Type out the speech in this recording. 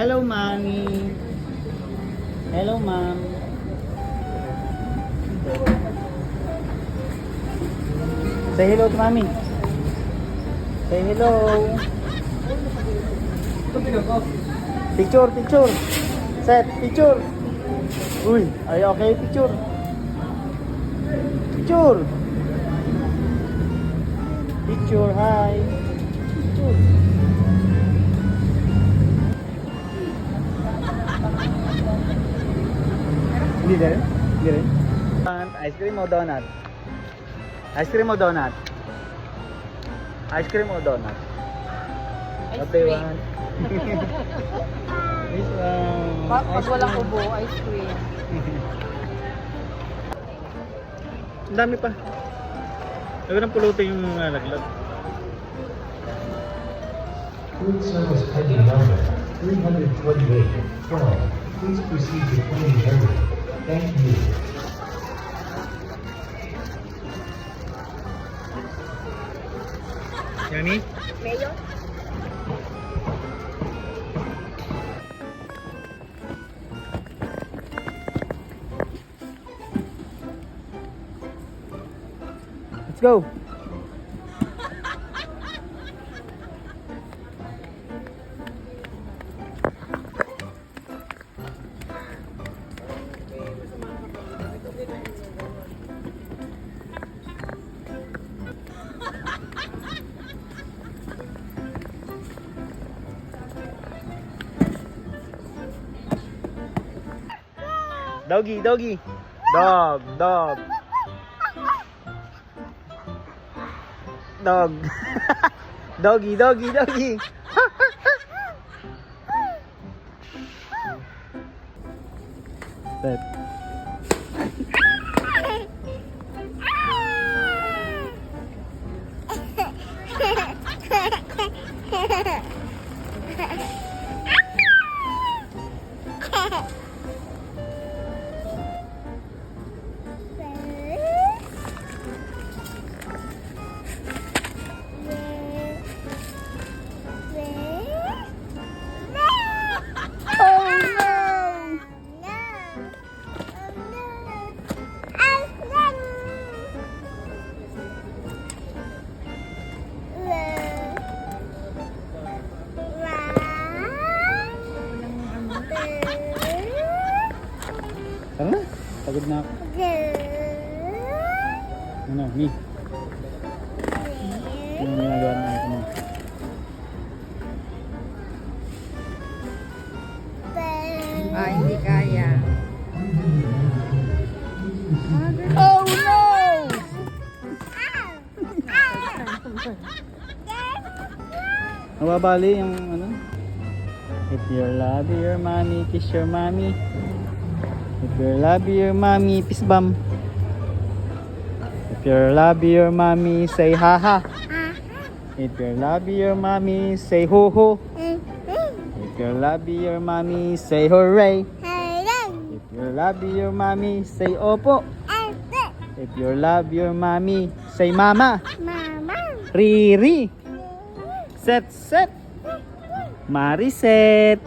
Hello, mommy. Hello, ma'am. Say hello to mommy. Say hello. Picture, picture. Set, picture. Uy, ay okay, picture. Picture. Picture, hi. Picture. Hindi rin? Hindi rin? Ice cream o donut? Ice cream o donut? Ice cream o donut? What do you want? This one. Pag walang ubo, ice cream. Ang dami pa. Nagawin ng pulutin yung laglag. Food service pending number 328. 12. Please proceed to cleaning area. Thank you. Yummy? Mayo? Let's go! Doggy, doggy. Dog, dog. Dog. Doggy, doggy, doggy. Set. Tara na, pagod na ako. Ano, Mi? Ano yung ginagawa ng anak mo? Hindi kaya. Oh no! Nababali yung ano? If you love your mommy, kiss your mommy. If you love your mommy, peace bump. If you love your mommy, say haha. If you love your mommy, say ho ho. If you love your mommy, say hooray. If you love your mommy, say opo. If you love your mommy, say mama. Riri. Set set. Mariset.